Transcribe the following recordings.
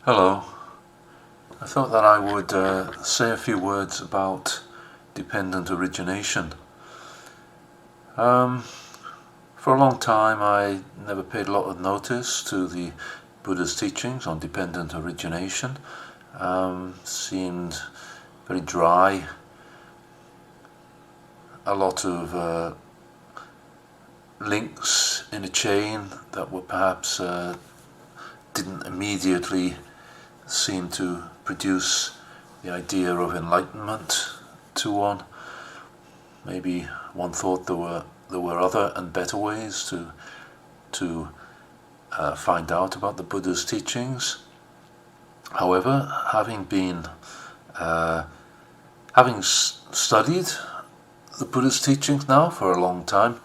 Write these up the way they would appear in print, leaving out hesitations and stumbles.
Hello. I thought that I would say a few words about dependent origination. For a long time I never paid a lot of notice to the Buddha's teachings on dependent origination. Seemed very dry, a lot of links in a chain that were perhaps didn't immediately seem to produce the idea of enlightenment to one. Maybe one thought there were other and better ways to find out about the Buddha's teachings. However, having studied the Buddha's teachings now for a long time,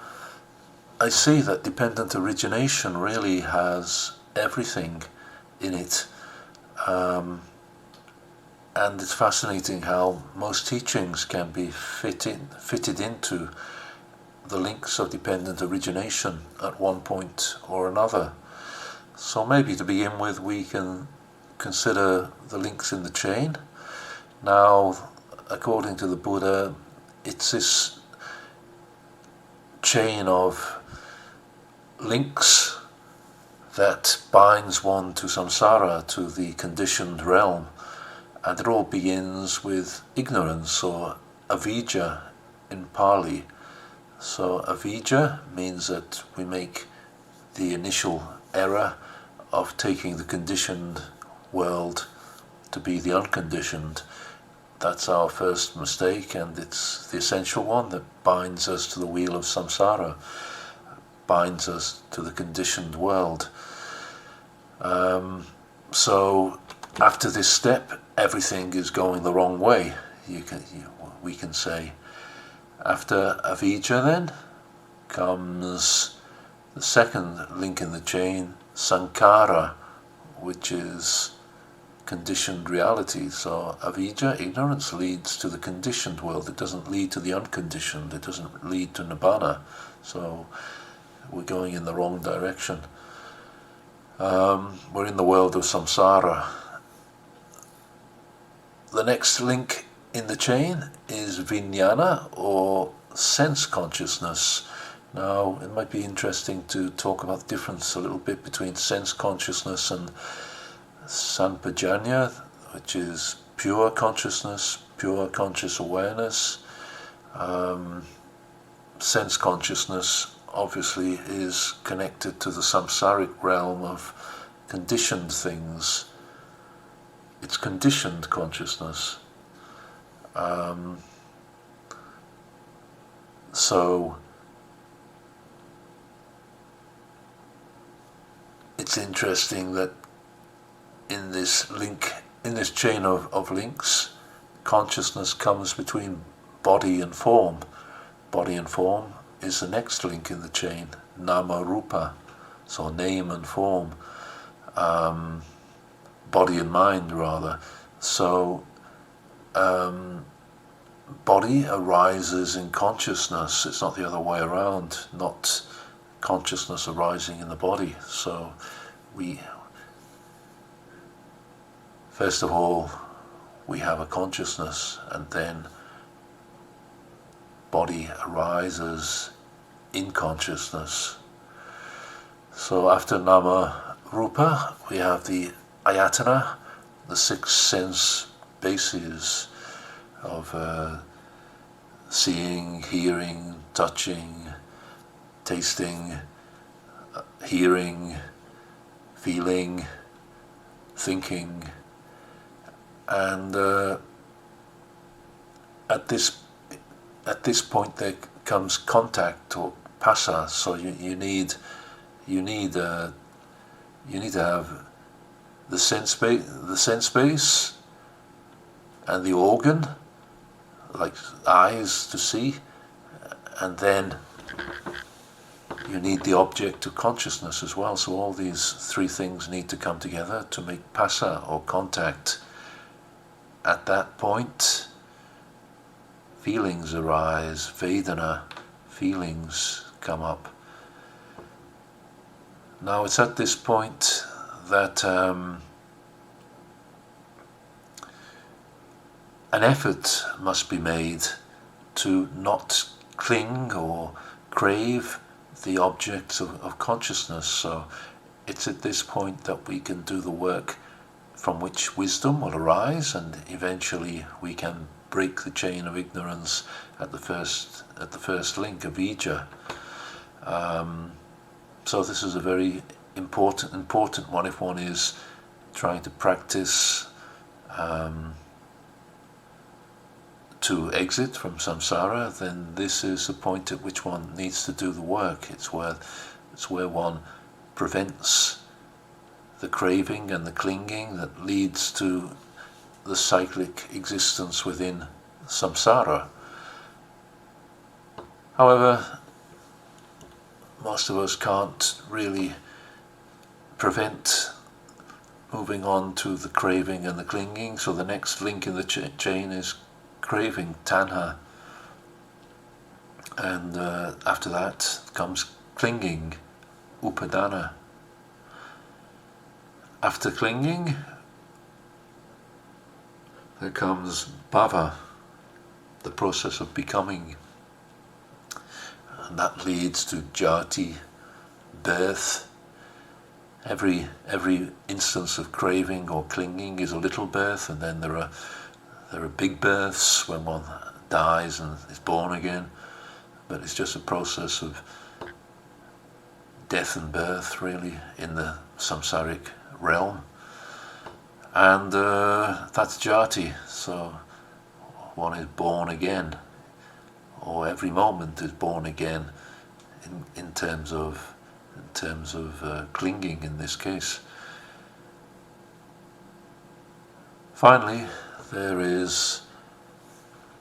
I see that dependent origination really has everything in it. And it's fascinating how most teachings can be fitted into the links of dependent origination at one point or another. So maybe to begin with we can consider the links in the chain. Now, according to the Buddha, it's this chain of links that binds one to samsara, to the conditioned realm, and it all begins with ignorance, or avijja in Pali. So avijja means that we make the initial error of taking the conditioned world to be the unconditioned. That's our first mistake, and it's the essential one that binds us to the wheel of samsara, binds us to the conditioned world. So after this step, everything is going the wrong way, we can say. After avijja then comes the second link in the chain, sankhara, which is conditioned reality. So avijja, ignorance, leads to the conditioned world. It doesn't lead to the unconditioned. It doesn't lead to Nibbana. So we're going in the wrong direction. We're in the world of samsara. The next link in the chain is vijnana, or sense consciousness. Now, it might be interesting to talk about the difference a little bit between sense consciousness and sampajanya, which is pure consciousness, pure conscious awareness. Sense consciousness obviously is connected to the samsaric realm of conditioned things. It's conditioned consciousness. So it's interesting that in this chain of links, consciousness comes between body and form. Body and form is the next link in the chain, nama rupa, so name and form, body and mind rather. So body arises in consciousness, it's not the other way around, not consciousness arising in the body. So first of all, we have a consciousness, and then body arises in consciousness. So after nama rupa, we have the ayatana, the six sense bases of seeing, hearing, touching, tasting, hearing, feeling, thinking, and at this point there comes contact, or pasa. So you need to have the sense base and the organ, like eyes to see, and then you need the object of consciousness as well. So all these three things need to come together to make pasa, or contact. At that point, feelings arise, vedana, feelings come up. Now it's at this point that an effort must be made to not cling or crave the objects of consciousness. So it's at this point that we can do the work from which wisdom will arise, and eventually we can break the chain of ignorance at the first link, avijja. So this is a very important one if one is trying to practice to exit from samsara. Then this is the point at which one needs to do the work. It's where one prevents the craving and the clinging that leads to the cyclic existence within samsara. However, most of us can't really prevent moving on to the craving and the clinging, so the next link in the chain is craving, tanha, and after that comes clinging, upadana. After clinging, there comes bhava, the process of becoming, and that leads to jati, birth. Every instance of craving or clinging is a little birth, and then there are big births when one dies and is born again. But it's just a process of death and birth, really, in the samsaric realm. And that's jati, so one is born again, or every moment is born again in terms of clinging in this case. Finally, there is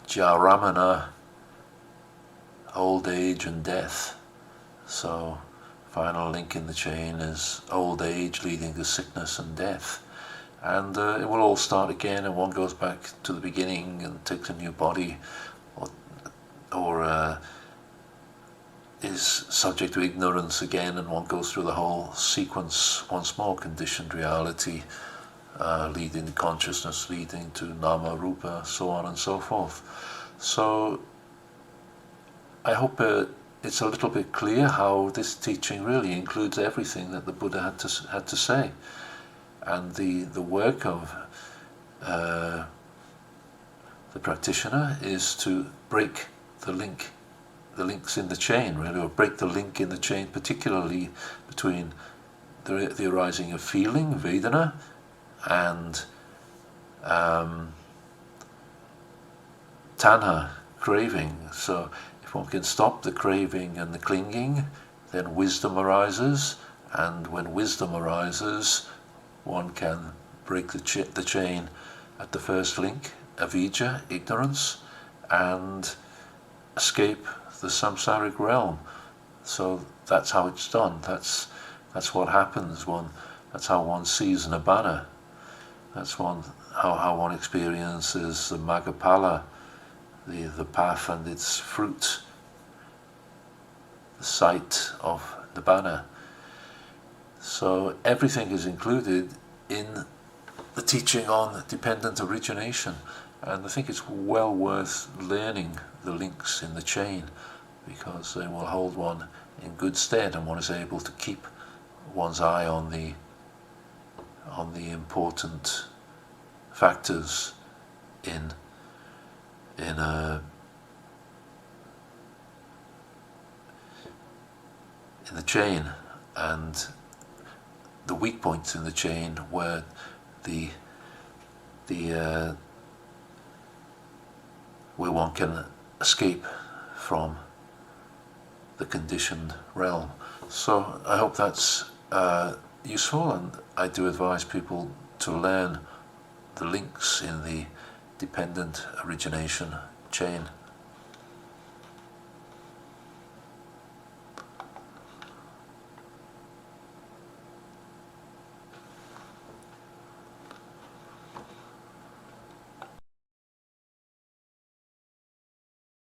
jaramana, old age and death. So final link in the chain is old age leading to sickness and death, and it will all start again, and one goes back to the beginning and takes a new body, or is subject to ignorance again, and one goes through the whole sequence once more: conditioned reality, leading to consciousness, leading to nama rupa, so on and so forth. So I hope it's a little bit clear how this teaching really includes everything that the Buddha had to say, and the work of the practitioner is to break the links in the chain, really, or break the link in the chain, particularly between the arising of feeling, vedana, and tanha, craving. So if one can stop the craving and the clinging, then wisdom arises, and when wisdom arises, one can break the chain at the first link, avijja, ignorance, and escape the samsaric realm. So that's how it's done. That's what happens. That's how one sees Nibbana. That's how one experiences the Maggaphala, the path and its fruit, the sight of Nibbana. So everything is included in the teaching on dependent origination, and I think it's well worth learning the links in the chain, because they will hold one in good stead, and one is able to keep one's eye on the important factors in the chain, and the weak points in the chain where where one can escape from the conditioned realm. So I hope that's useful, and I do advise people to learn the links in the dependent origination chain.